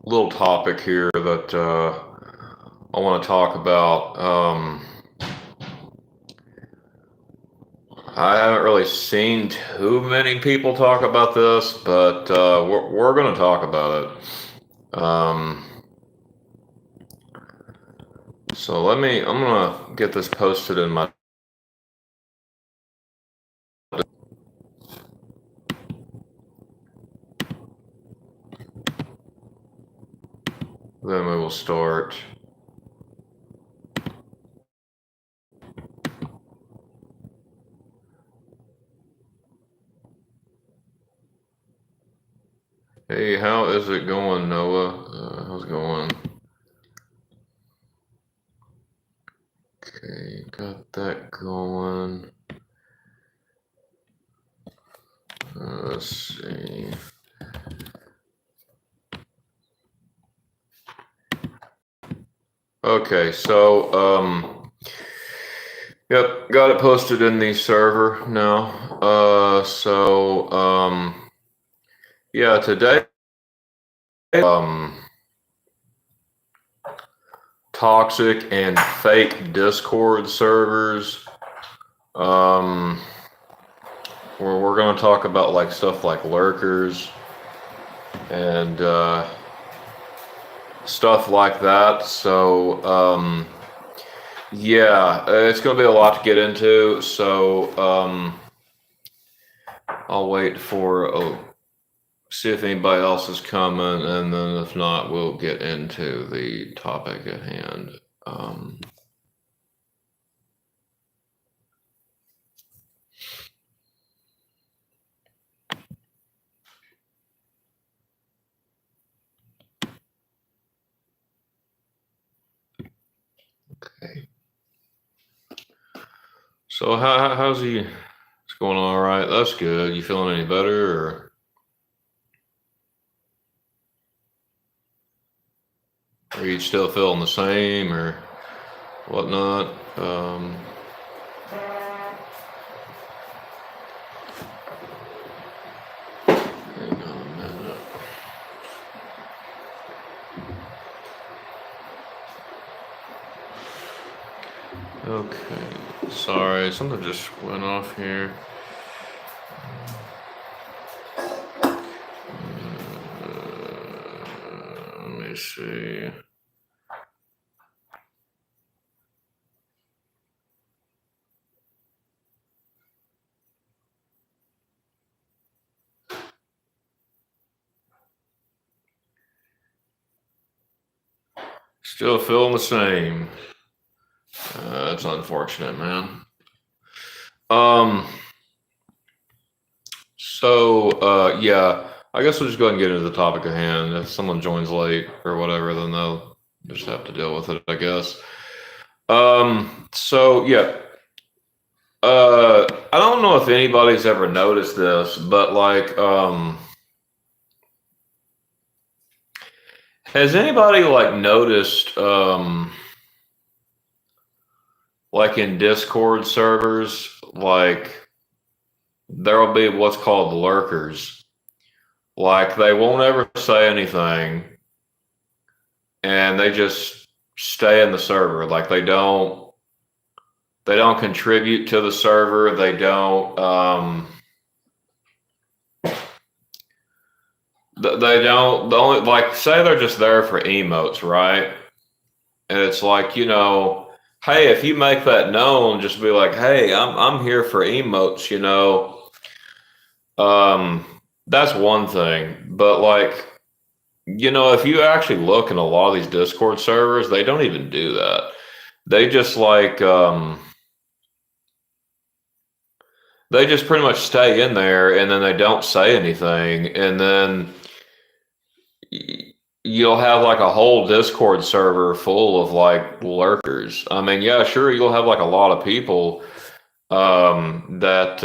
little topic here that I want to talk about. I haven't really seen too many people talk about this, but we're going to talk about it. So I'm going to get this posted in my. Then we will start. Hey, how is it going, Noah? How's it going? Okay, got that going. Let's see. Okay, so yep, got it posted in the server now. Yeah, today toxic and fake Discord servers. We're going to talk about like stuff like lurkers and stuff like that. So yeah, it's going to be a lot to get into. So I'll wait for see if anybody else is coming, and then if not, we'll get into the topic at hand. Okay. So how's he? It's going all right. That's good. You feeling any better, or are you still feeling the same, or whatnot? Hang on a minute. Okay. Sorry, something just went off here. Let me see. Still feeling the same. That's unfortunate, man. Yeah, I guess we'll just go ahead and get into the topic at hand. If someone joins late or whatever, then they'll just have to deal with it, I guess. Yeah. I don't know if anybody's ever noticed this, but like, has anybody like noticed, like in Discord servers, like there'll be what's called lurkers. Like they won't ever say anything, and they just stay in the server. Like they don't contribute to the server. They don't. They don't. The only like say they're just there for emotes, right? And it's like, hey, if you make that known, just be like, hey, I'm here for emotes, That's one thing. But like, if you actually look in a lot of these Discord servers, they don't even do that. They just like they just pretty much stay in there, and then they don't say anything, and then you'll have like a whole Discord server full of like lurkers. I mean, yeah, sure, you'll have like a lot of people that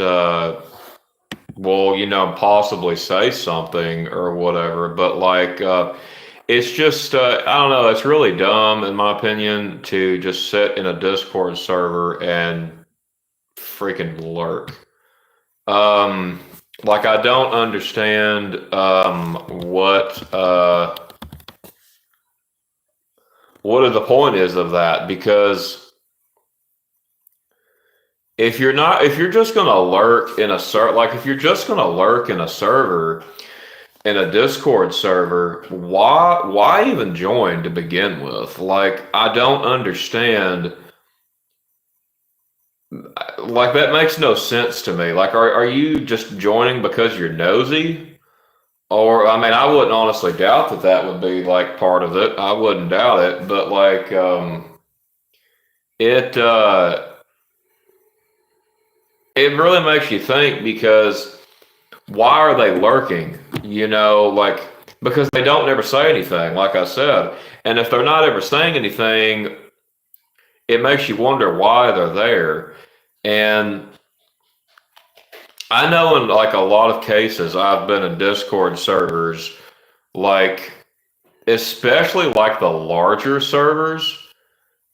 will, possibly say something or whatever, but like it's just I don't know, it's really dumb in my opinion to just sit in a Discord server and freaking lurk. Like I don't understand what what the point is of that, because if you're just gonna lurk in a if you're just gonna lurk in a server, in a Discord server, why even join to begin with? Like, I don't understand. Like, that makes no sense to me. Like, are you just joining because you're nosy? Or, I mean, I wouldn't honestly doubt that that would be like part of it. I wouldn't doubt it, but like, it it really makes you think, because why are they lurking? You know, like, because they don't ever say anything, like I said. And if they're not ever saying anything, it makes you wonder why they're there. And I know in like a lot of cases, I've been in Discord servers, like, especially like the larger servers,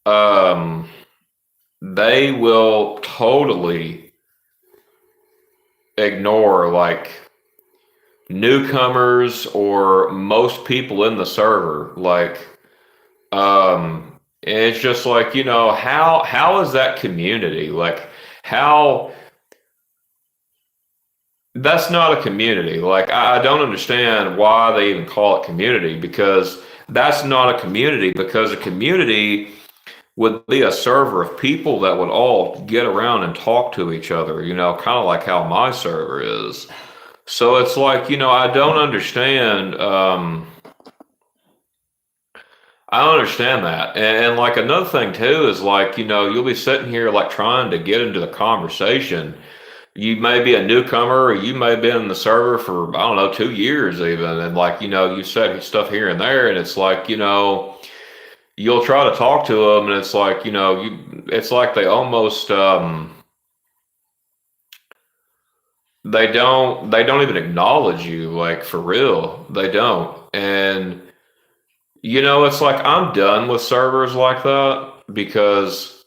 um, they will totally ignore like newcomers or most people in the server. Like, and it's just like, how is that community? Like, how that's not a community. Like, I don't understand why they even call it community, because that's not a community, because a community would be a server of people that would all get around and talk to each other, kind of like how my server is. So it's like, I don't understand. I don't understand that. And like, another thing too is like, you'll be sitting here like trying to get into the conversation. You may be a newcomer, or you may have been in the server for, I don't know, 2 years even. And like, you said stuff here and there, and it's like, you'll try to talk to them, and it's like, it's like they almost, they don't even acknowledge you, like, for real. They don't. And, it's like, I'm done with servers like that, because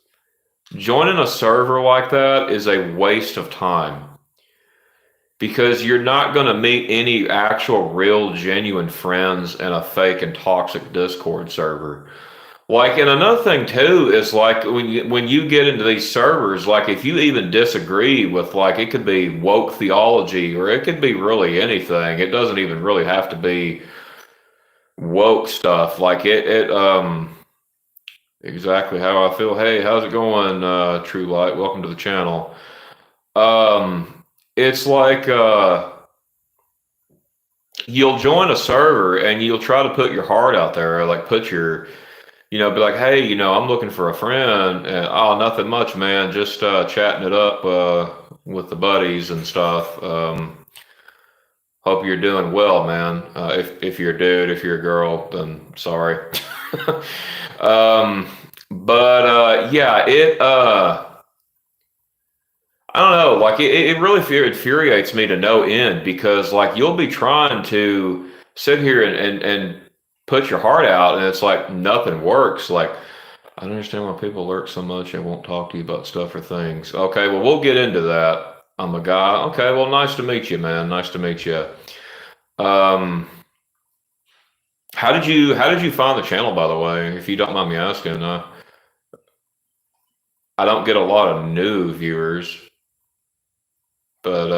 joining a server like that is a waste of time, because you're not going to meet any actual real genuine friends in a fake and toxic Discord server. Like, and another thing too is like, when you get into these servers, like, if you even disagree with, like, it could be woke theology, or it could be really anything. It doesn't even really have to be woke stuff. Like, exactly how I feel. Hey, how's it going, True Light? Welcome to the channel. It's like, you'll join a server and you'll try to put your heart out there, like, put your, be like, hey, I'm looking for a friend. And, oh, nothing much, man. Just chatting it up with the buddies and stuff. Hope you're doing well, man. If you're a dude, if you're a girl, then sorry. But yeah, I don't know. Like, it really infuriates me to no end, because like, you'll be trying to sit here and put your heart out, and it's like nothing works. Like, I don't understand why people lurk so much and won't talk to you about stuff or things. Okay, well, we'll get into that. I'm a guy. Okay, well, nice to meet you, man. Nice to meet you. Um, how did you find the channel, by the way? If you don't mind me asking, I don't get a lot of new viewers, but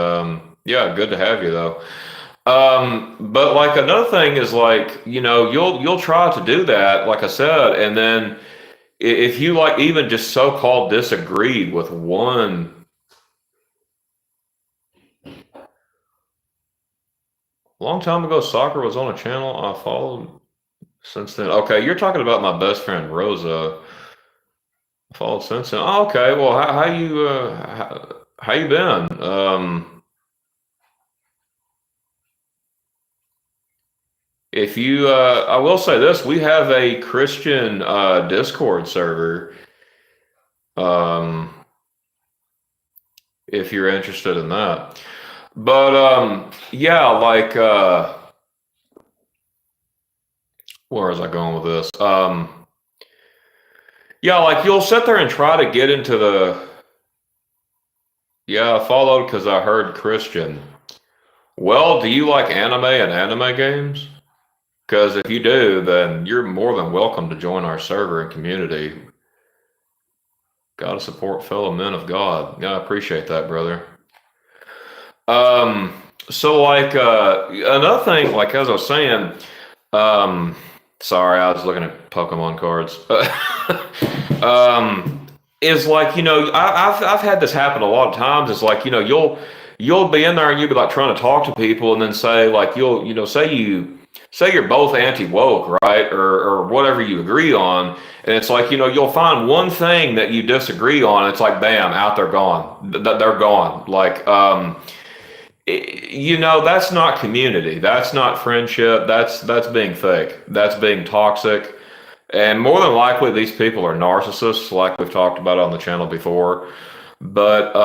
yeah, good to have you though. But like, another thing is like, you'll try to do that, like I said, and then if you like even just so-called disagreed with one. A long time ago, soccer was on a channel I followed since then. Okay, you're talking about my best friend Rosa. I followed since then. Oh, okay. Well, how you been? If you, I will say this: we have a Christian Discord server. Um, if you're interested in that, but yeah, like, where was I going with this? Yeah, like, you'll sit there and try to get into the. Yeah, I followed because I heard Christian. Well, do you like anime and anime games? Because if you do, then you're more than welcome to join our server and community. Gotta support fellow men of God. Yeah, I appreciate that, brother. Um, so like another thing, like as I was saying, um, sorry, I was looking at Pokemon cards. Is like I've had this happen a lot of times. It's like you'll be in there and you'll be like trying to talk to people, and then say like say you're both anti-woke, right, or whatever you agree on, and it's like you'll find one thing that you disagree on. And it's like bam, out they're gone. They're gone. Like that's not community. That's not friendship. That's being fake. That's being toxic. And more than likely, these people are narcissists, like we've talked about on the channel before. But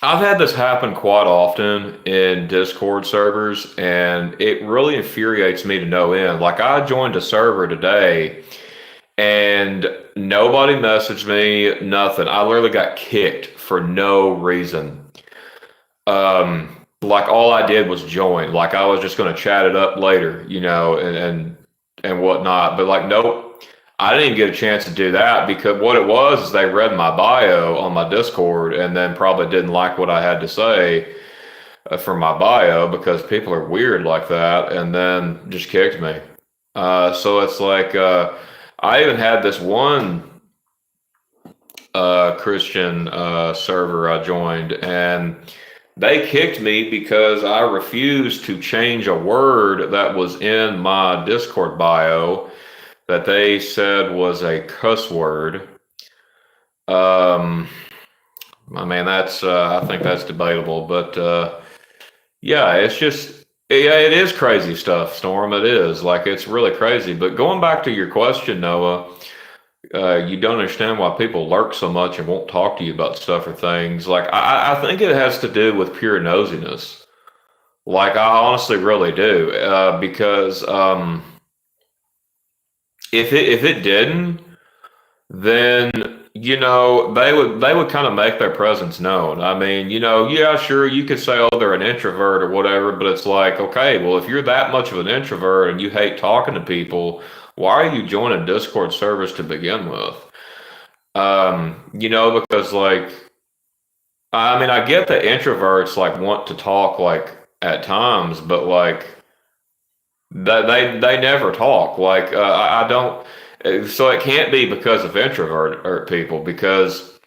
I've had this happen quite often in Discord servers, and it really infuriates me to no end. Like, I joined a server today, and nobody messaged me, nothing. I literally got kicked for no reason. Like all I did was join. Like I was just going to chat it up later, and whatnot. But like, nope, I didn't even get a chance to do that because what it was is they read my bio on my Discord and then probably didn't like what I had to say for my bio because people are weird like that, and then just kicked me. So it's like I even had this one Christian server I joined, and they kicked me because I refused to change a word that was in my Discord bio that they said was a cuss word. I mean, I think that's debatable, but yeah, it is crazy stuff, Storm. It is like it's really crazy. But going back to your question, Noah, you don't understand why people lurk so much and won't talk to you about stuff or things. Like I think it has to do with pure nosiness. Like I honestly really do, because if it didn't, then they would kind of make their presence known. I mean, yeah, sure, you could say, oh, they're an introvert or whatever, but it's like, okay, well, if you're that much of an introvert and you hate talking to people, why are you joining Discord servers to begin with? Because like, I mean, I get that introverts like want to talk like at times, but like they never talk. Like I don't. So it can't be because of introvert or people because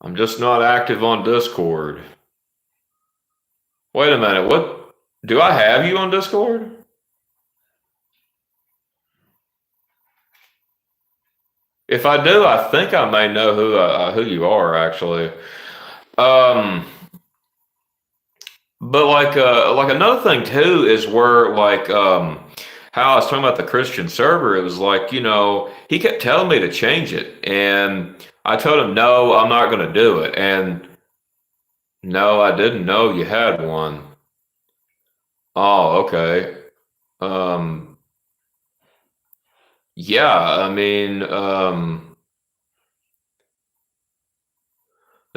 I'm just not active on Discord. Wait a minute, what? Do I have you on Discord? If I do, I think I may know who you are actually. Um, but like another thing too is where like how I was talking about the Christian server. It was like he kept telling me to change it, and I told him no, I'm not going to do it. And no, I didn't know you had one. Oh, okay. Um, yeah, I mean, the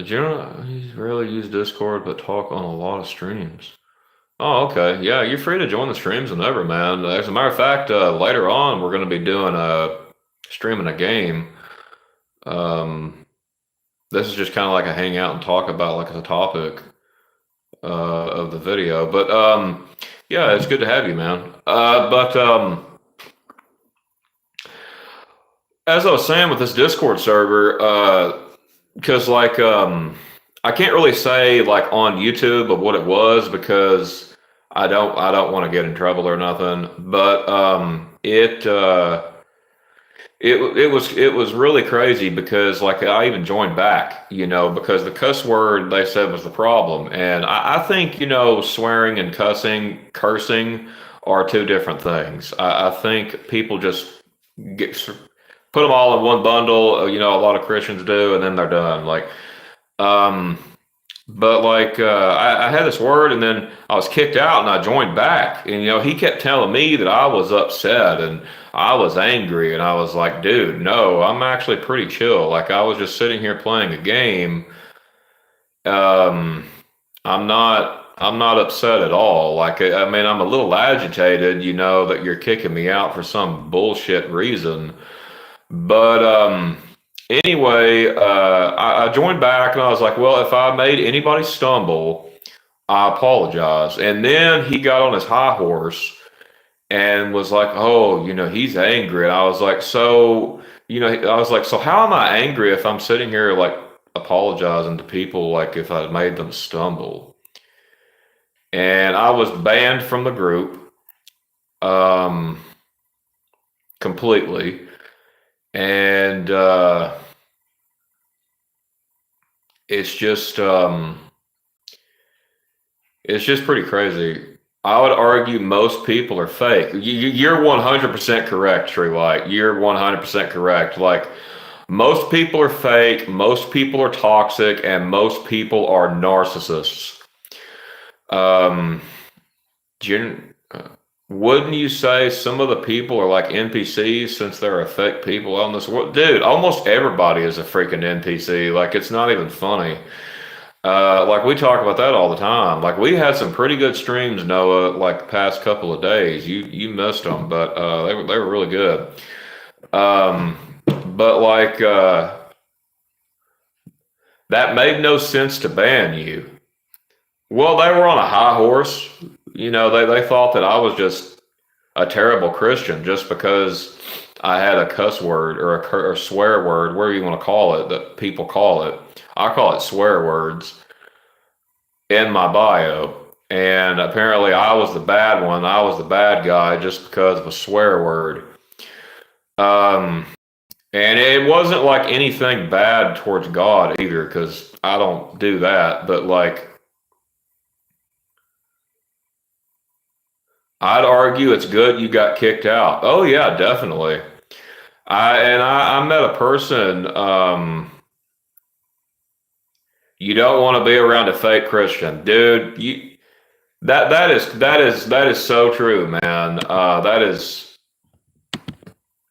general, he's rarely use Discord, but talk on a lot of streams. Oh, okay. Yeah, you're free to join the streams whenever, man. As a matter of fact, later on, we're going to be doing streaming a game. Um, this is just kind of like a hangout and talk about like a topic of the video. But yeah, it's good to have you, man. But as I was saying with this Discord server, because like I can't really say like on YouTube of what it was because I don't want to get in trouble or nothing. But it was really crazy because like I even joined back, because the cuss word they said was the problem, and I think swearing and cursing are two different things. I think people just put them all in one bundle. A lot of Christians do, and then they're done. Like, um, but like I had this word, and then I was kicked out, and I joined back, and he kept telling me that I was upset and I was angry, and I was like, dude, no, I'm actually pretty chill. Like I was just sitting here playing a game. Um, I'm not. I'm not upset at all. Like, I mean, I'm a little agitated, that you're kicking me out for some bullshit reason. But anyway, I joined back and I was like, well, if I made anybody stumble, I apologize. And then he got on his high horse and was like, oh, he's angry. And I was like, so how am I angry if I'm sitting here like apologizing to people like if I made them stumble? And I was banned from the group um, completely. And it's just pretty crazy. I would argue most people are fake. You're 100% correct, True Light. You're 100% correct. Like, most people are fake, most people are toxic, and most people are narcissists. Um, wouldn't you say some of the people are like NPCs since there are fake people on this world? Dude, almost everybody is a freaking NPC. Like, it's not even funny. Like, we talk about that all the time. Like, we had some pretty good streams, Noah, like the past couple of days. You missed them, but they were really good. But like that made no sense to ban you. Well, they were on a high horse. They thought that I was just a terrible Christian just because I had a cuss word or a swear word, whatever you want to call it, that people call it. I call it swear words in my bio. And apparently I was the bad one. I was the bad guy just because of a swear word. And it wasn't like anything bad towards God either, because I don't do that. But like, I'd argue it's good you got kicked out. Oh yeah, definitely. I met a person. You don't want to be around a fake Christian, dude. That is so true, man. That is,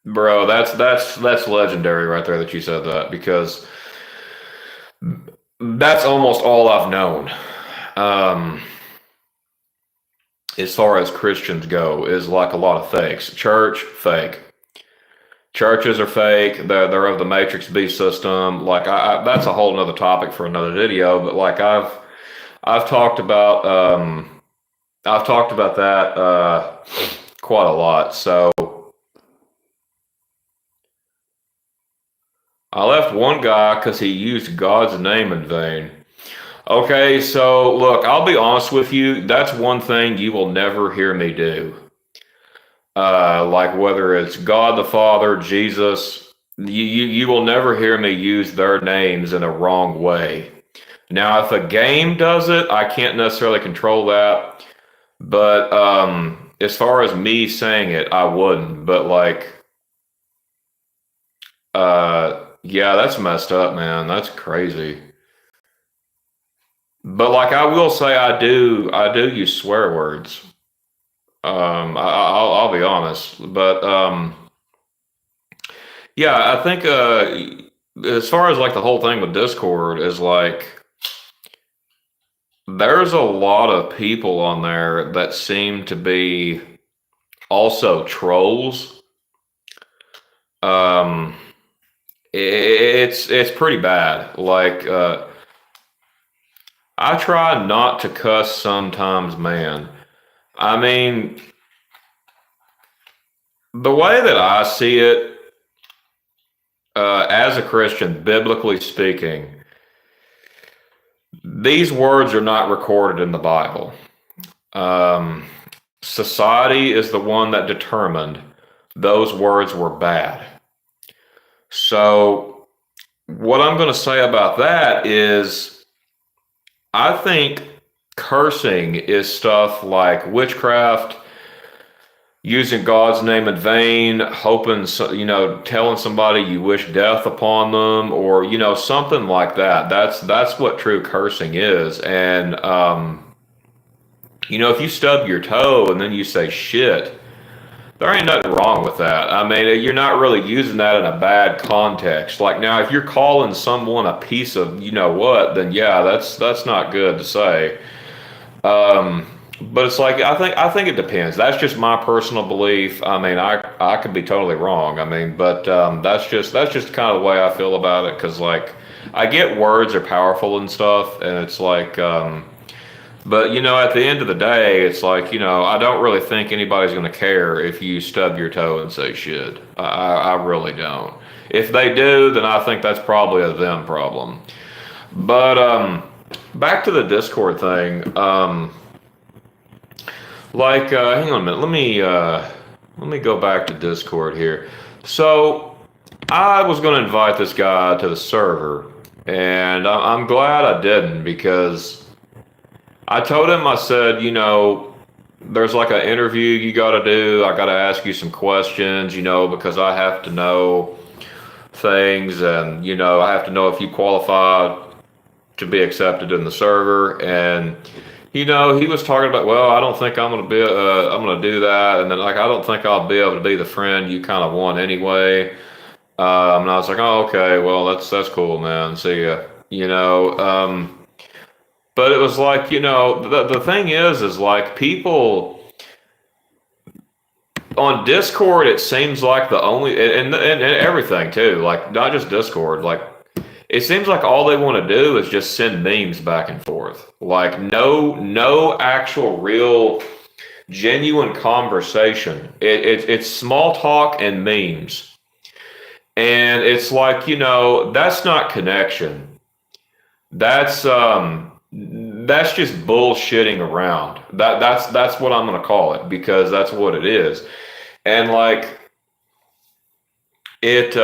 bro. That's legendary right there that you said that, because that's almost all I've known. As far as Christians go, is like a lot of fakes. Church, fake. Churches are fake. They're of the Matrix B system. Like, that's a whole nother topic for another video. But like, I've talked about that quite a lot. So I left one guy because he used God's name in vain. Okay, so look, I'll be honest with you. That's one thing you will never hear me do. Like, whether it's God the Father, Jesus, you will never hear me use their names in a wrong way. Now, if a game does it, I can't necessarily control that. But as far as me saying it, I wouldn't. But like, yeah, that's messed up, man. That's crazy. But like, I will say, I do use swear words. I'll be honest, but yeah, I think as far as like the whole thing with Discord is like, there's a lot of people on there that seem to be also trolls. Um, it's pretty bad. Like, I try not to cuss sometimes, man. I mean, the way that I see it, as a Christian, biblically speaking, these words are not recorded in the Bible. Society is the one that determined those words were bad. So, what I'm going to say about that is, I think cursing is stuff like witchcraft, using God's name in vain, hoping, telling somebody you wish death upon them, or, something like that. That's what true cursing is. And, if you stub your toe and then you say shit, there ain't nothing wrong with that. I mean, you're not really using that in a bad context. Like, now, if you're calling someone a piece of what, then yeah, that's not good to say. But it's like I think it depends. That's just my personal belief. I mean, I could be totally wrong. I mean, but that's just kind of the way I feel about it. Because like I get words are powerful and stuff, and it's like. But at the end of the day, it's like I don't really think anybody's going to care if you stub your toe and say shit. I really don't. If they do, then I think that's probably a them problem. But back to the Discord thing. Hang on a minute. Let me go back to Discord here. So I was going to invite this guy to the server, and I'm glad I didn't because I told him, I said, there's like an interview you got to do. I got to ask you some questions, because I have to know things, and I have to know if you qualify to be accepted in the server. And he was talking about, well, I don't think I'm gonna do that, and then like I don't think I'll be able to be the friend you kind of want anyway. And I was like, oh, okay, well that's cool, man. See ya. But it was like, the thing is like people on Discord, it seems like the only, and everything too, like not just Discord, like it seems like all they want to do is just send memes back and forth. Like no actual real genuine conversation. It's small talk and memes. And it's like, that's not connection. That's just bullshitting around. That's what I'm gonna call it, because that's what it is. And like it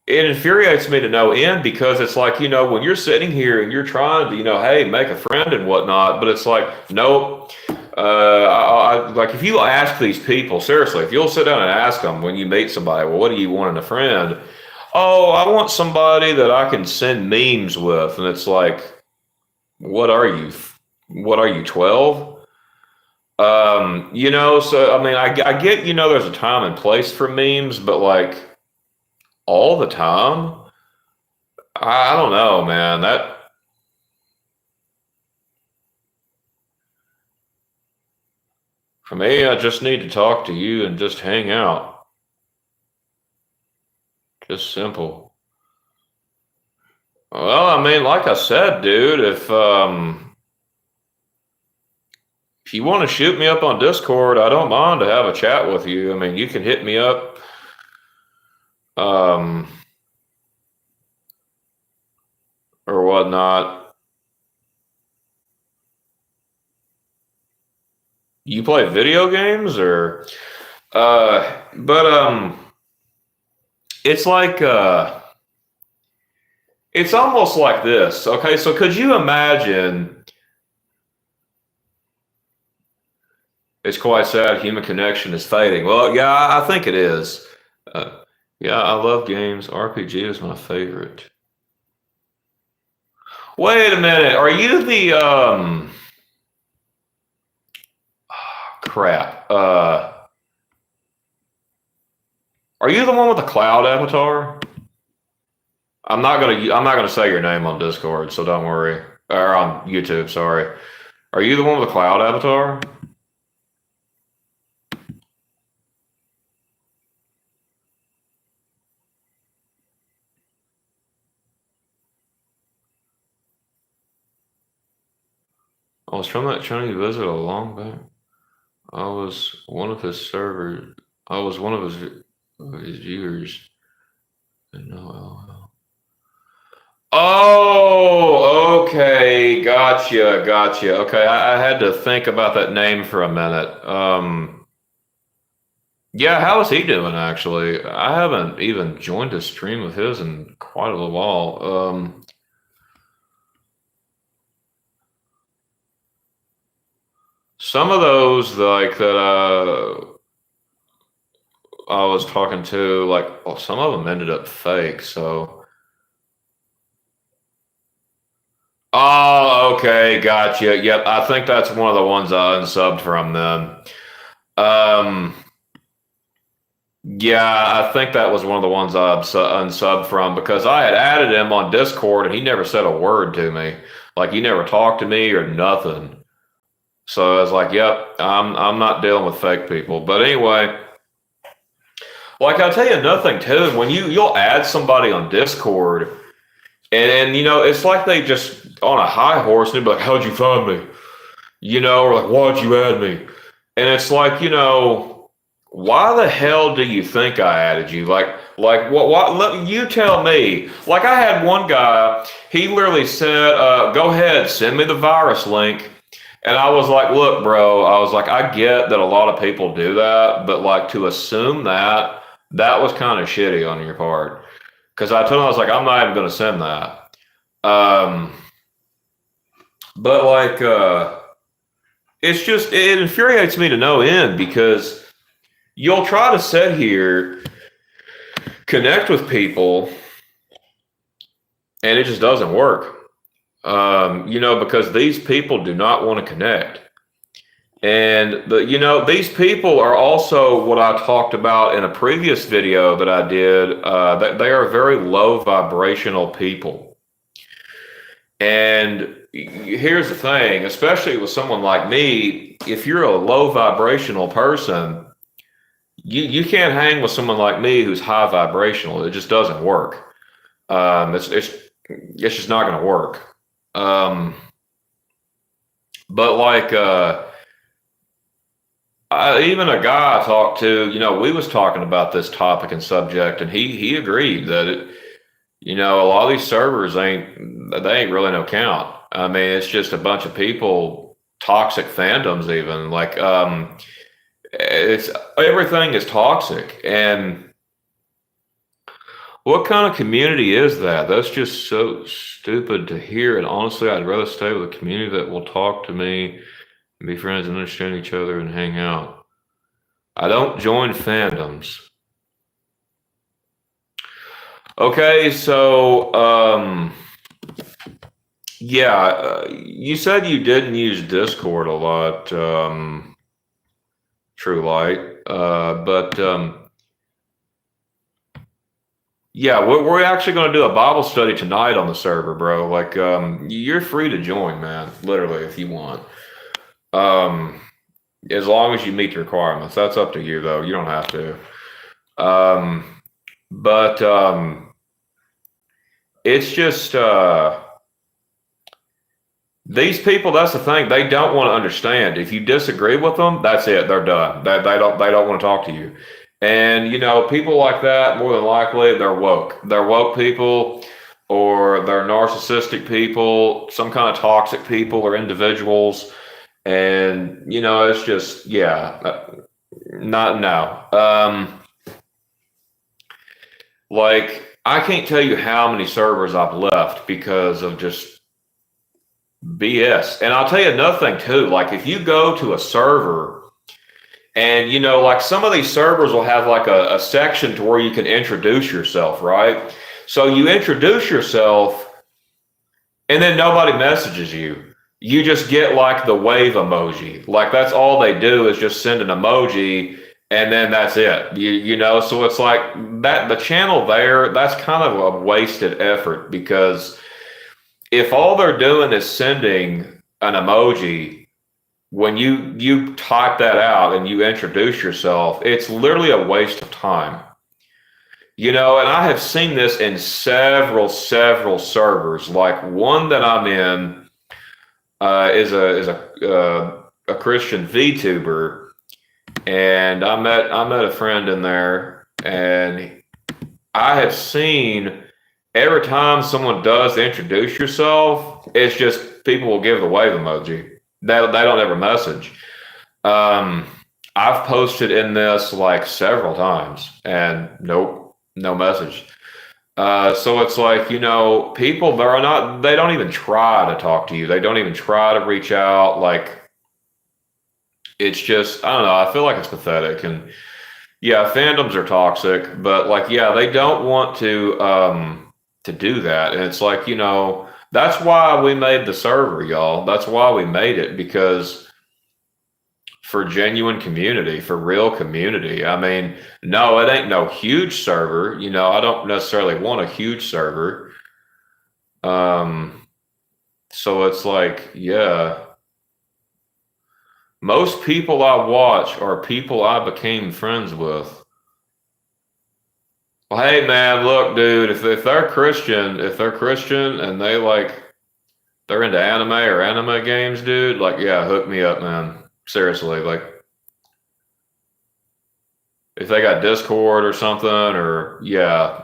infuriates me to no end, because it's like, when you're sitting here and you're trying to, hey, make a friend and whatnot, but it's like, nope. Like if you ask these people, seriously, if you'll sit down and ask them when you meet somebody, well, what do you want in a friend? Oh, I want somebody that I can send memes with. And it's like, what are you? What are you, 12? So I mean, I get, there's a time and place for memes, but like all the time, I don't know, man. For me, I just need to talk to you and just hang out. Just simple. Well, I mean, like I said, dude, if you want to shoot me up on Discord, I don't mind to have a chat with you. I mean, you can hit me up. Or whatnot. You play video games, or but it's like it's almost like this. Okay, so could you imagine? It's quite sad. Human connection is fading. Well, yeah, I think it is. Yeah, I love games. RPG is my favorite. Wait a minute. Are you the crap? Are you the one with the cloud avatar? I'm not gonna say your name on Discord, so don't worry. Or on YouTube, sorry. Are you the one with the cloud avatar? I was from that Chinese visit a long back. I was one of his servers. I was one of his viewers. No. Oh, okay, gotcha. Okay, I had to think about that name for a minute. Yeah, how is he doing actually? I haven't even joined a stream of his in quite a little while. Some of those like that I was talking to, like, well, some of them ended up fake, so. Oh, okay, gotcha. Yep, I think that's one of the ones I unsubbed from them. Yeah, I think that was one of the ones I unsubbed from, because I had added him on Discord and he never said a word to me. Like, you never talked to me or nothing. So I was like, yep, I'm not dealing with fake people. But anyway, like I'll tell you another thing too. When you'll add somebody on Discord, and you know, it's like they just on a high horse and they'll be like, how'd you find me? You know, or like, why'd you add me? And it's like, you know, why the hell do you think I added you? Like what? Let you tell me. Like I had one guy, he literally said, "Go ahead, send me the virus link." And I was like, "Look, bro," I was like, "I get that a lot of people do that, but like to assume that was kind of shitty on your part." Because I told him I was like, "I'm not even going to send that." Um, but like, it's just it infuriates me to no end because you'll try to sit here, connect with people, and it just doesn't work. You know, because these people do not want to connect. And you know, these people are also what I talked about in a previous video that I did. That they are very low vibrational people. And here's the thing, especially with someone like me, if you're a low vibrational person, you can't hang with someone like me who's high vibrational. It just doesn't work. It's just not going to work. But like even a guy I talked to, you know, we was talking about this topic and subject, and he agreed that you know, a lot of these servers ain't really no count. I mean, it's just a bunch of people, toxic fandoms, even like it's everything is toxic. And what kind of community is that? That's just so stupid to hear. And honestly, I'd rather stay with a community that will talk to me and be friends and understand each other and hang out. I don't join fandoms. Okay, so yeah, you said you didn't use Discord a lot, True Light, but yeah, we're actually going to do a Bible study tonight on the server, bro. Like, you're free to join, man. Literally, if you want. As long as you meet the requirements. That's up to you, though. You don't have to. But it's just these people. That's the thing. They don't want to understand. If you disagree with them, that's it. They're done. They don't want to talk to you. And you know, people like that, more than likely, they're woke. They're woke people, or they're narcissistic people, some kind of toxic people or individuals. And you know, it's just not no. Like I can't tell you how many servers I've left because of just BS. And I'll tell you another thing too. Like if you go to a server and you know, like some of these servers will have like a section to where you can introduce yourself, right? So you introduce yourself and then nobody messages you. You just get like the wave emoji. Like that's all they do is just send an emoji and then that's it. You know, so it's like that the channel there, that's kind of a wasted effort because if all they're doing is sending an emoji, when you type that out and you introduce yourself, it's literally a waste of time. You know, and I have seen this in several servers. Like one that I'm in is a Christian VTuber, and I met a friend in there, and I have seen every time someone does introduce yourself, it's just people will give the wave emoji. They don't ever message. I've posted in this like several times, and nope, no message. So it's like, you know, people they don't even try to talk to you. They don't even try to reach out. Like it's just, I don't know. I feel like it's pathetic. And yeah, fandoms are toxic, but like, yeah, they don't want to do that. And it's like, you know, that's why we made the server, y'all. That's why we made it, because for genuine community, for real community. I mean, no, it ain't no huge server. You know, I don't necessarily want a huge server. So it's like, yeah, most people I watch are people I became friends with. Well, hey man, look, dude, if they're Christian and they're into anime or anime games, dude, like yeah, hook me up, man. Seriously, like if they got Discord or something, or yeah,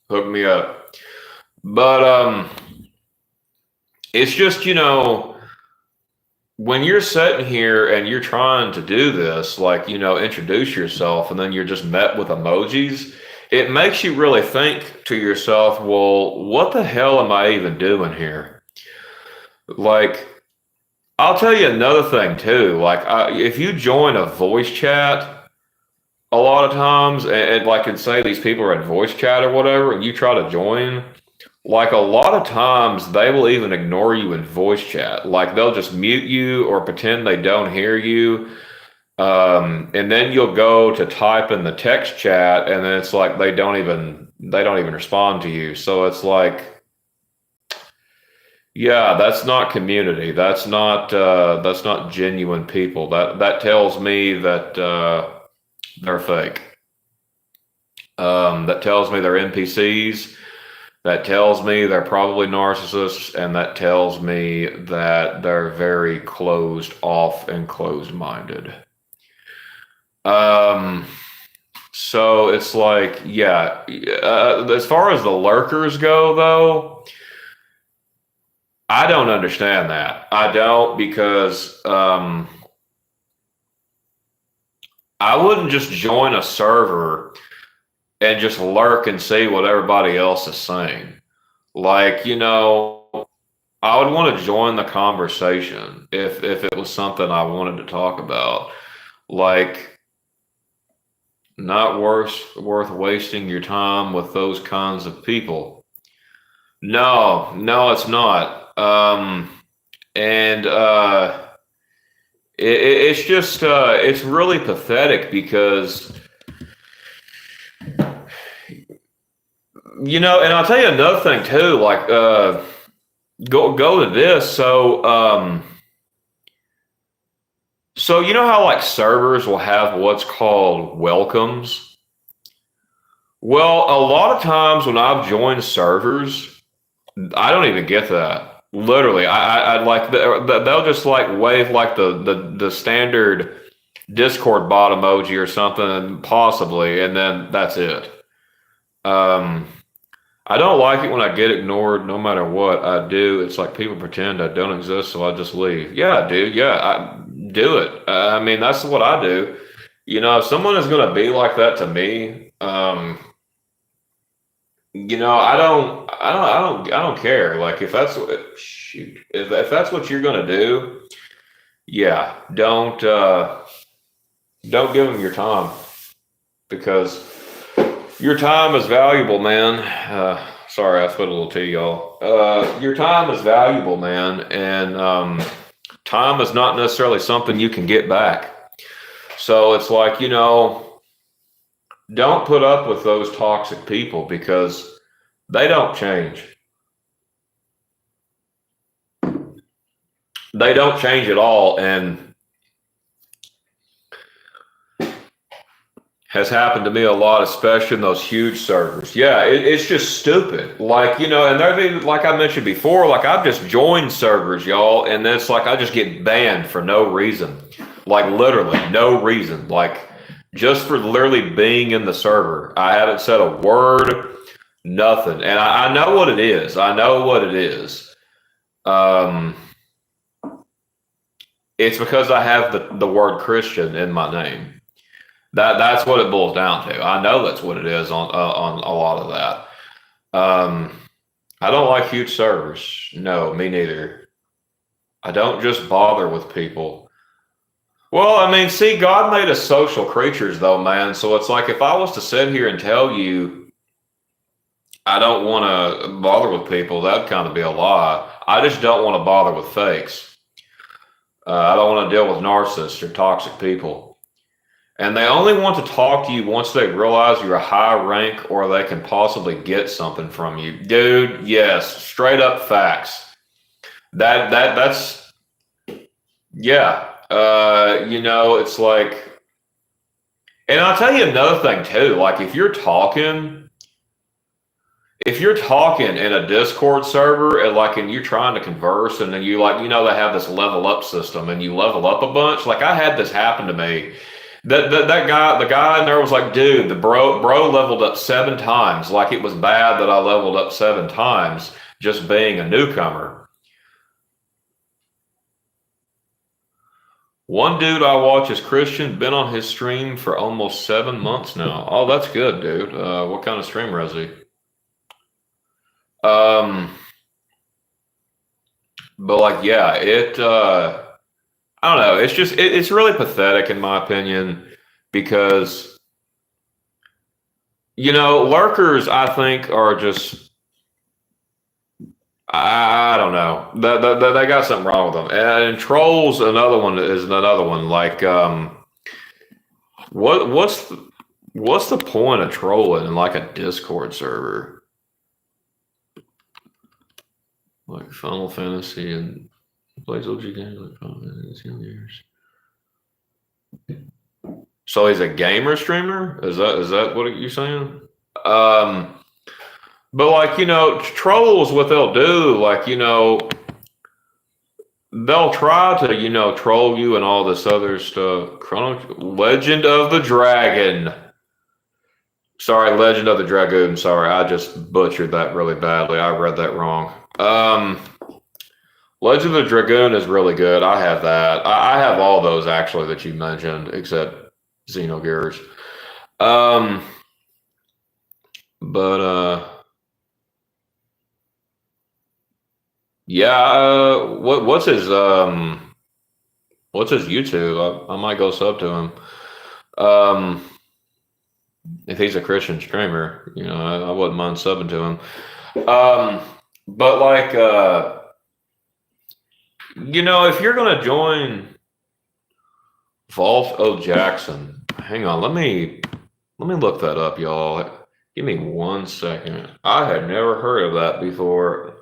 hook me up. But it's just, when you're sitting here and you're trying to do this, like, introduce yourself, and then you're just met with emojis, it makes you really think to yourself, well, what the hell am I even doing here? Like, I'll tell you another thing too. Like, if you join a voice chat, a lot of times, and like, and say these people are in voice chat or whatever, and you try to join, like a lot of times they will even ignore you in voice chat. Like they'll just mute you or pretend they don't hear you. And then you'll go to type in the text chat, and then it's like they don't even respond to you. So it's like, yeah, that's not community. That's not genuine people. That tells me that they're fake. That tells me they're NPCs. That tells me they're probably narcissists, and that tells me that they're very closed off and closed minded. Um, so it's like, yeah, as far as the lurkers go, though, I don't understand that. I don't, because I wouldn't just join a server and just lurk and see what everybody else is saying. Like, I would want to join the conversation if it was something I wanted to talk about. Like, not worth wasting your time with those kinds of people. No, no, it's not. And it's just it's really pathetic because and I'll tell you another thing too. Like, go to this. So you know how like servers will have what's called welcomes? Well, a lot of times when I've joined servers, I don't even get that. Literally, I like they'll just like wave like the standard Discord bot emoji or something, possibly, and then that's it. Um, I don't like it when I get ignored, no matter what I do. It's like people pretend I don't exist, so I just leave. Yeah, dude. Yeah, I do it. I mean, that's what I do. If someone is going to be like that to me, I don't care. Like, if that's what, shoot, if that's what you're going to do, yeah, don't give them your time, because your time is valuable, man. Sorry, I spit a little tea, y'all. Your time is valuable, man, and time is not necessarily something you can get back. So it's like, don't put up with those toxic people, because they don't change. They don't change at all, and has happened to me a lot, especially in those huge servers. Yeah, it's just stupid. Like, and they're like I mentioned before, like I've just joined servers, y'all, and then it's like I just get banned for no reason. Like literally no reason. Like just for literally being in the server. I haven't said a word, nothing. And I know what it is. I know what it is. It's because I have the word Christian in my name. That's what it boils down to. I know that's what it is on a lot of that. I don't like huge servers. No, me neither. I don't just bother with people. Well, I mean, see, God made us social creatures, though, man. So it's like if I was to sit here and tell you I don't want to bother with people, that'd kind of be a lie. I just don't want to bother with fakes. I don't want to deal with narcissists or toxic people. And they only want to talk to you once they realize you're a high rank or they can possibly get something from you. Dude, yes, straight up facts. that's yeah. It's like, and I'll tell you another thing too. Like if you're talking in a Discord server and you're trying to converse and then they have this level up system and you level up a bunch. Like I had this happen to me. That guy, the guy in there was like, dude, the bro leveled up 7 times. Like it was bad that I leveled up 7 times just being a newcomer. One dude I watch is Christian, been on his stream for almost 7 months now. Oh, that's good, dude. What kind of streamer is he? But yeah, I don't know. It's just it's really pathetic in my opinion because lurkers I think are just I don't know. They got something wrong with them. And trolls another one. Like what's the point of trolling in like a Discord server? Like Final Fantasy and plays OG games like Final Fantasy years. So he's a gamer streamer? Is that what you're saying? But trolls, what they'll do, they'll try to, troll you and all this other stuff. Legend of the Dragon. Sorry, Legend of the Dragoon. Sorry, I just butchered that really badly. I read that wrong. Legend of the Dragoon is really good. I have that. I have all those actually that you mentioned, except Xenogears. Yeah. What's his YouTube? I might go sub to him. If he's a Christian streamer, I wouldn't mind subbing to him. But if you're gonna join Vault O Jackson, hang on, let me look that up, y'all. Give me 1 second. I had never heard of that before.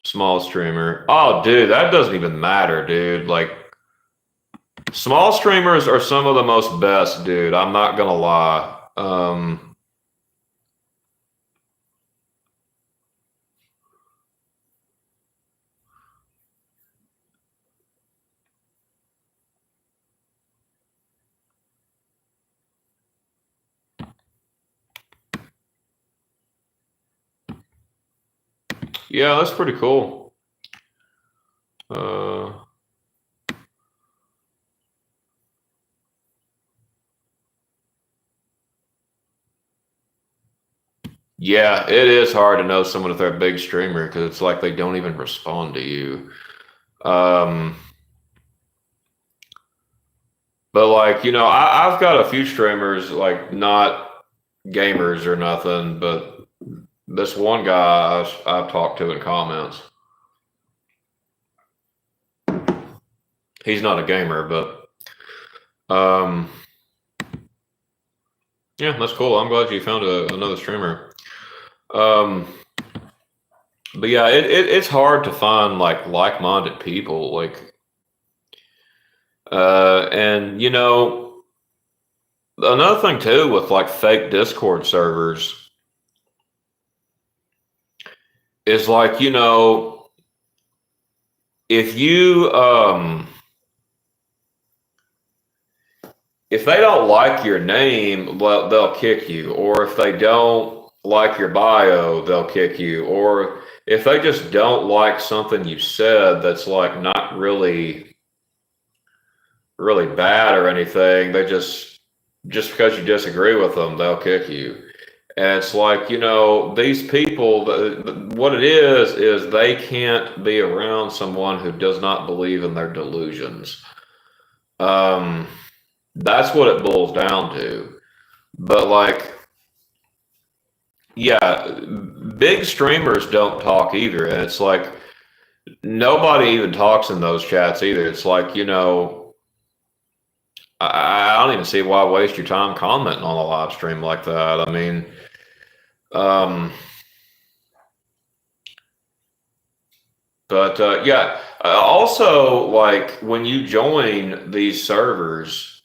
Small streamer. Oh, dude, that doesn't even matter, dude. Like, small streamers are some of the most best, dude. I'm not gonna lie. Yeah, that's pretty cool. Yeah, it is hard to know someone if they're a big streamer because it's like they don't even respond to you. But I've got a few streamers, like not gamers or nothing, but this one guy I've talked to in comments. He's not a gamer, but yeah, that's cool. I'm glad you found another streamer. But yeah, it's hard to find like-minded people, and another thing too with fake Discord servers is if you if they don't like your name, well, they'll kick you, or if they don't like your bio, they'll kick you, or if they just don't like something you said that's not really bad or anything, they just because you disagree with them, they'll kick you. And it's these people, what it is they can't be around someone who does not believe in their delusions. That's what it boils down to. But yeah, big streamers don't talk either. And it's nobody even talks in those chats either. It's like, I don't even see why waste your time commenting on a live stream like that. I mean, yeah. Also, like when you join these servers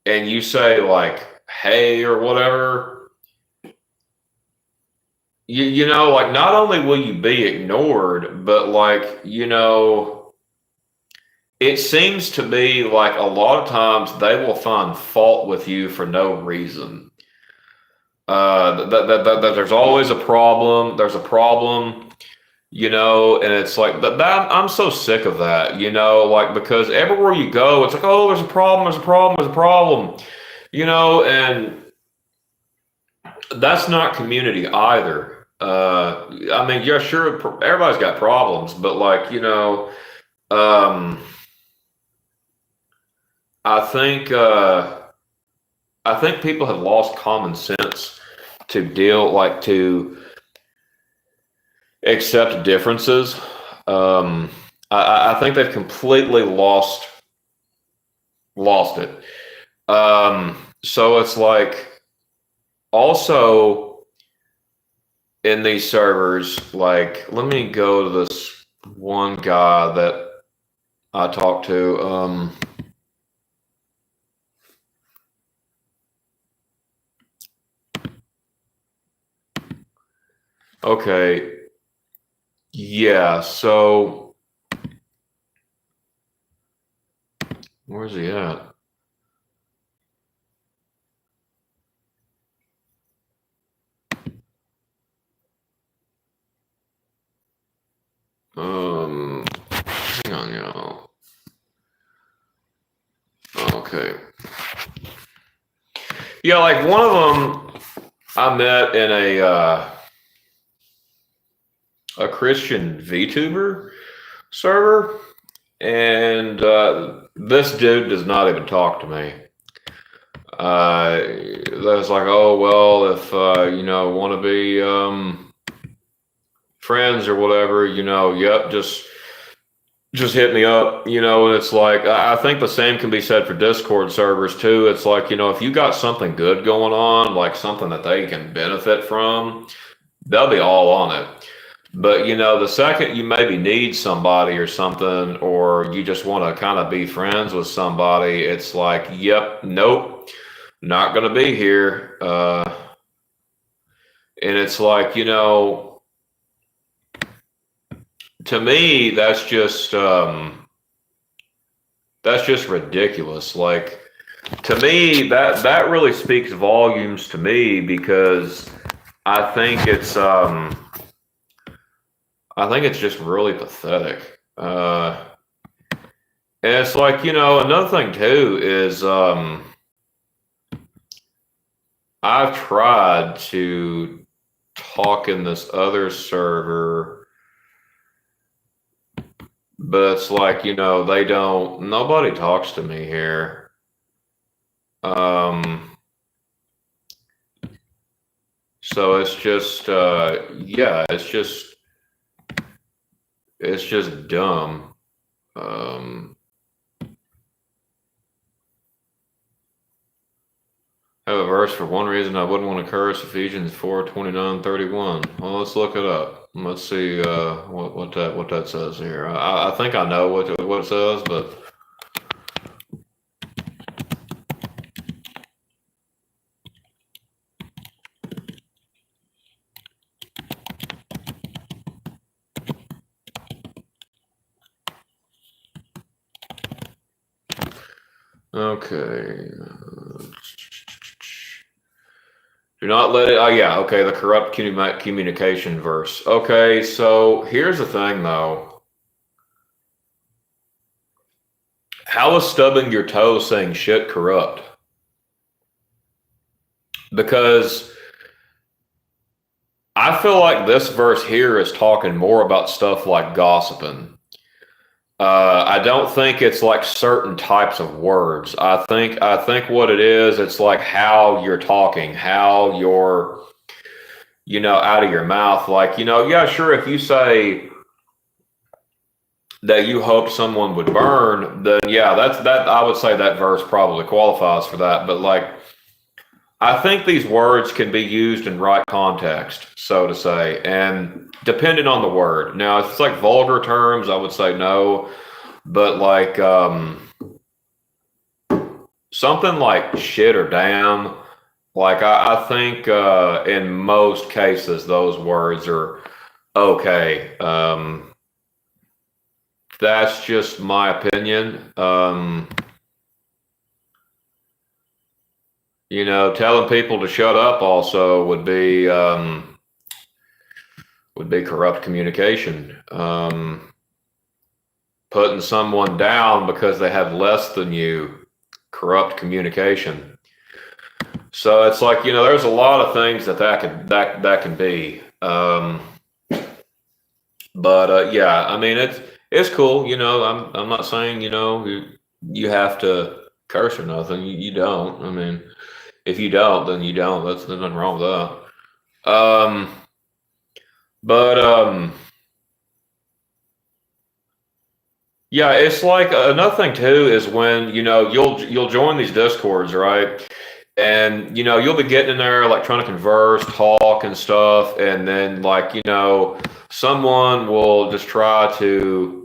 and you say like, "Hey" or whatever, like not only will you be ignored, but like it seems to me like a lot of times they will find fault with you for no reason. That there's always a problem. There's a problem, and it's like that. I'm so sick of that, like because everywhere you go, it's like, oh, there's a problem, there's a problem, there's a problem, and that's not community either. I mean, yeah, sure, everybody's got problems, but like, um, I think people have lost common sense to accept differences. I think they've completely lost it. So it's like also in these servers, like let me go to this one guy that I talked to. Okay. Yeah, so where's he at? Hang on, y'all. Okay. Yeah, like one of them I met in a Christian VTuber server, and this dude does not even talk to me. That's like, oh well, if want to be friends or whatever, yep, just hit me up, and it's like I think the same can be said for Discord servers too. It's like, if you got something good going on, like something that they can benefit from, they'll be all on it. But the second you maybe need somebody or something, or you just want to kind of be friends with somebody, it's like, yep, nope, not gonna be here. And it's like, to me, that's just ridiculous. Like to me, that really speaks volumes to me because I think it's just really pathetic. And it's like, another thing too is I've tried to talk in this other server, but it's like, nobody talks to me here. So it's just, yeah, it's just dumb. I have a verse for one reason I wouldn't want to curse, Ephesians 4:29-31. Well, let's look it up. Let's see what that says here. I think I know what it says, but okay. Do not let it. Oh yeah, okay. The corrupt communication verse. Okay, so here's the thing, though. How is stubbing your toe saying shit corrupt? Because I feel like this verse here is talking more about stuff like gossiping. I don't think it's like certain types of words. I think what it is, it's like how you're talking, how you're, out of your mouth. Like, yeah, sure. If you say, that you hoped someone would burn, then yeah, that I would say that verse probably qualifies for that. But like, I think these words can be used in right context, so to say, and depending on the word. Now, if it's like vulgar terms, I would say no, but like something like shit or damn, like I think in most cases those words are okay. That's just my opinion. You know, telling people to shut up also would be corrupt communication. Putting someone down because they have less than you, corrupt communication. So it's like, you know, there's a lot of things that can be. But yeah, I mean it's cool. You know, I'm not saying, you know, you have to curse or nothing. You don't. I mean, if you don't, then you don't. There's nothing wrong with that. But yeah, it's like another thing too is when, you know, you'll join these discords, right? And you know, you'll be getting in there like trying to converse, talk and stuff, and then like, you know, someone will just try to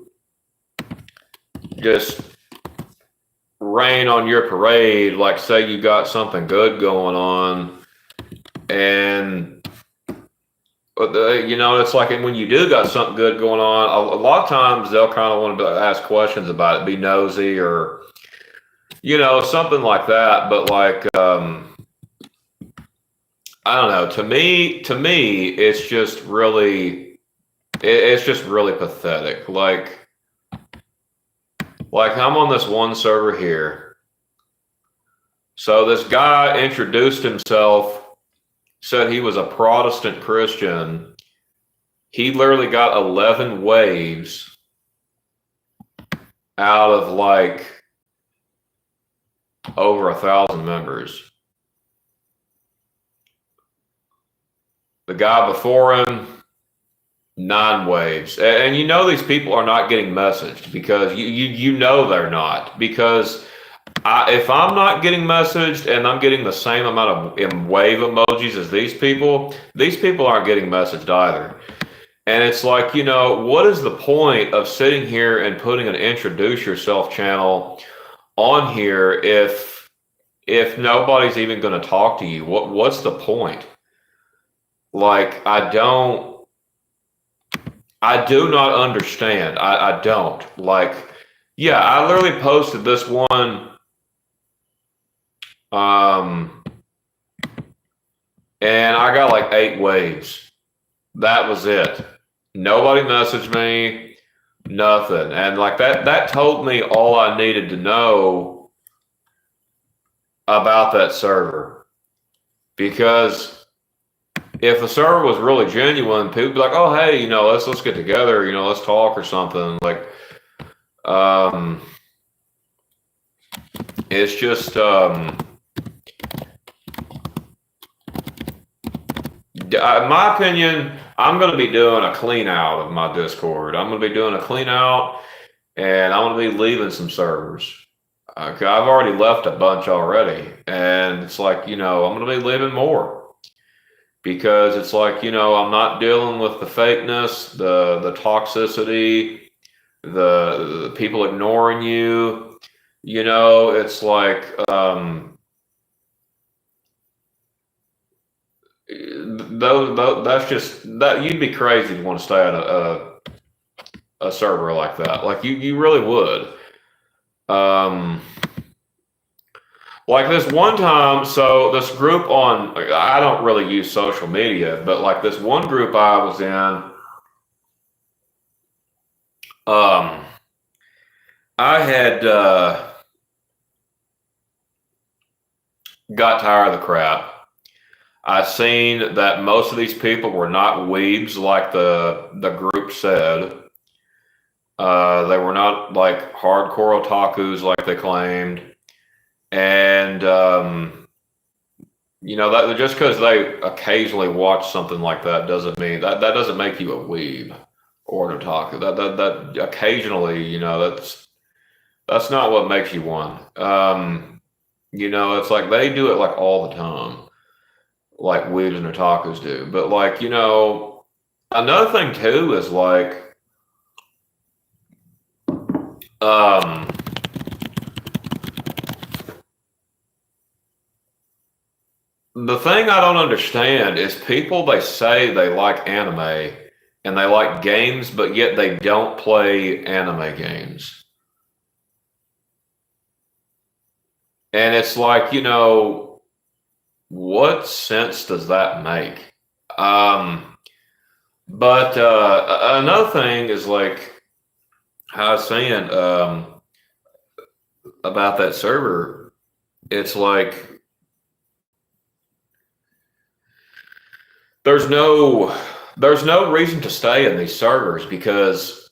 just rain on your parade, like say you got something good going on, and you know, it's like when you do got something good going on, a lot of times they'll kind of want to ask questions about it, be nosy or, you know, something like that. But like, I don't know. To me, it's just really pathetic. Like I'm on this one server here. So this guy introduced himself, said he was a Protestant Christian. He literally got 11 waves out of like over 1,000 members. The guy before him, 9 waves. And you know these people are not getting messaged because you know they're not. Because if I'm not getting messaged and I'm getting the same amount of wave emojis as these people aren't getting messaged either. And it's like, you know, what is the point of sitting here and putting an introduce yourself channel on here if nobody's even going to talk to you? What's the point? Like, I do not understand. I don't. Like, yeah, I literally posted this one and I got like 8 waves. That was it. Nobody messaged me, nothing. And like that told me all I needed to know about that server. Because if the server was really genuine, people would be like, oh hey, you know, let's get together, you know, let's talk or something. Like it's just in my opinion, I'm going to be doing a clean out of my Discord. I'm going to be doing a clean out, and I'm going to be leaving some servers. I've already left a bunch already, and it's like, you know, I'm going to be leaving more because it's like, you know, I'm not dealing with the fakeness, the toxicity, the people ignoring you. You know, it's like that's just that you'd be crazy to want to stay at a server like that. Like you really would. Like this one time, so this group on, I don't really use social media, but like this one group I was in, I had got tired of the crap. I seen that most of these people were not weebs like the group said. They were not like hardcore otakus like they claimed. And you know, that just because they occasionally watch something like that doesn't mean that doesn't make you a weeb. or an otaku. That occasionally, that's not what makes you one. It's like they do it like all the time, like weebs and otakus do. But like, another thing too is like, the thing I don't understand is people, they say they like anime and they like games, but yet they don't play anime games. And it's like, what sense does that make? But another thing is like how I was saying about that server, it's like there's no reason to stay in these servers because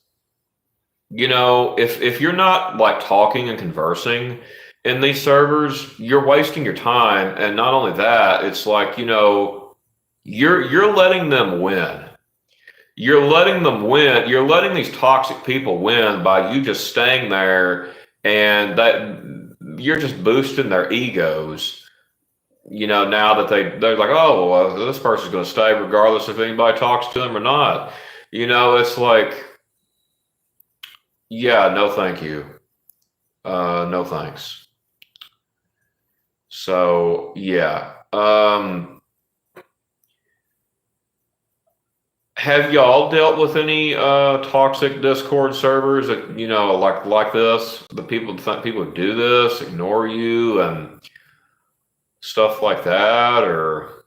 if you're not like talking and conversing in these servers, you're wasting your time. And not only that, it's like you're letting them win. You're letting them win. You're letting these toxic people win by you just staying there, and that you're just boosting their egos. Now that they're like, oh, well, this person's going to stay regardless if anybody talks to them or not. It's like, yeah, no, thank you. No, thanks. So, yeah. Have y'all dealt with any toxic Discord servers that like this? The people do this, ignore you, and stuff like that, or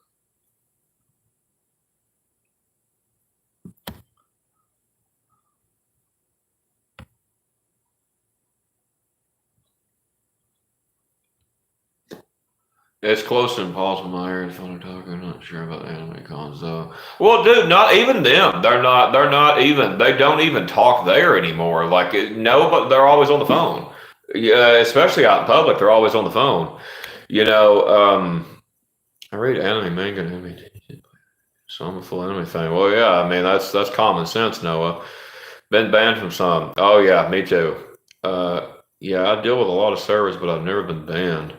it's close to impossible in my area to find a talker. I'm not sure about anime cons though. Well, dude, not even them. They're not. They're not even. They don't even talk there anymore. Like no, but they're always on the phone. Yeah, especially out in public, they're always on the phone. I read anime, manga, and anime. So I'm a full anime fan. Well, yeah, I mean that's common sense, Noah. Been banned from some. Oh yeah, me too. Yeah, I deal with a lot of servers, but I've never been banned.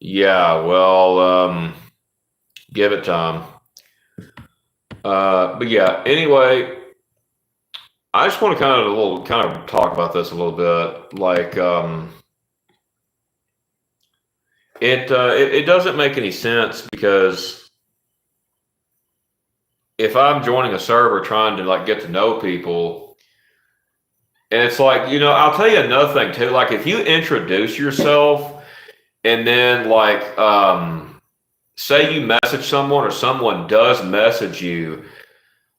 Yeah, well, give it time. But yeah, anyway, I just want to kind of talk about this a little bit. Like, it doesn't make any sense because if I'm joining a server trying to like get to know people, and it's like, I'll tell you another thing too. Like, if you introduce yourself and then like, say you message someone or someone does message you,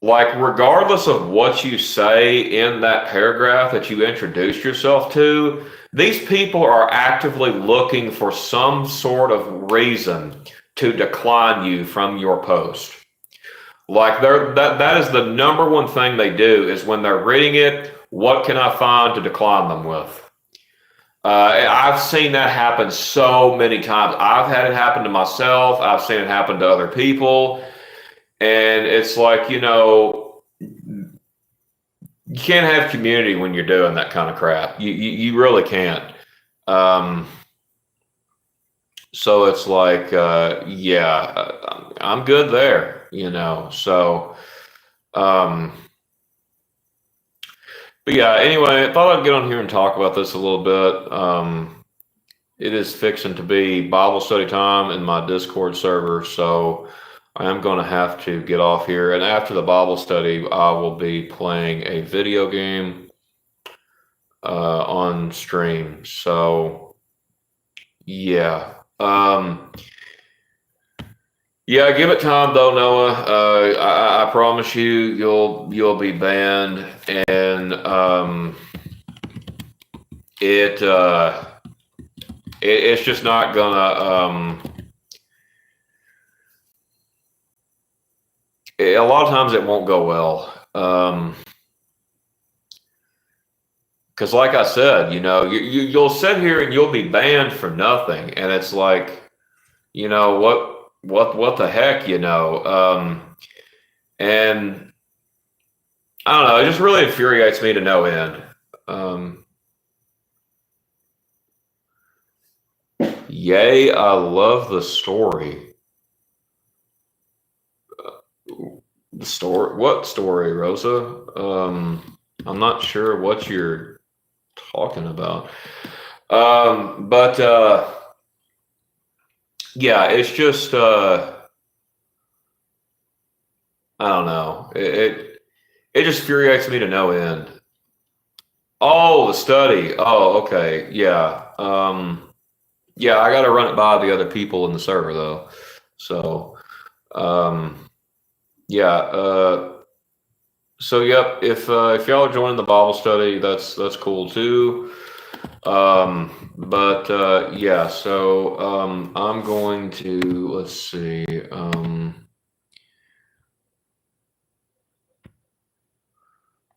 like regardless of what you say in that paragraph that you introduced yourself to, these people are actively looking for some sort of reason to decline you from your post. Like that is the number one thing they do is when they're reading it, what can I find to decline them with? I've seen that happen so many times. I've had it happen to myself. I've seen it happen to other people. And it's like, you can't have community when you're doing that kind of crap. You really can't. So it's like, yeah, I'm good there, So, but yeah, anyway, I thought I'd get on here and talk about this a little bit. It is fixing to be Bible study time in my Discord server, so I am going to have to get off here. And after the Bible study, I will be playing a video game on stream. So, yeah. Yeah, give it time though, Noah. I promise you'll be banned, and it's just not gonna. A lot of times it won't go well. Because, like I said, you'll sit here and you'll be banned for nothing, and it's like, what the heck, and I don't know. It just really infuriates me to no end. Um, Yay! I love the story. The story? What story, Rosa? I'm not sure what you're talking about. But yeah, it's just I don't know. It just infuriates me to no end. Oh, the study. Oh, okay. Yeah. Yeah, I got to run it by the other people in the server though. So, yeah. So yep. If y'all are joining the Bible study, that's cool too. But yeah. So I'm going to let's see.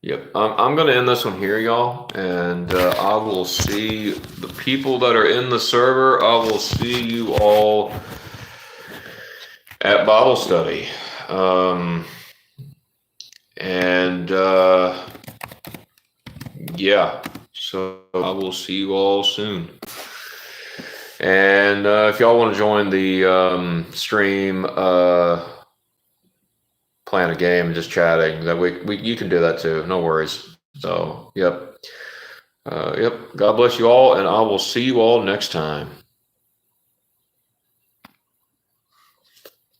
Yep, I'm going to end this one here, y'all, and I will see the people that are in the server. I will see you all at Bible study, and yeah, so I will see you all soon. And if y'all want to join the stream, playing a game and just chatting, that we you can do that too. No worries. So, yep. Yep. God bless you all, and I will see you all next time.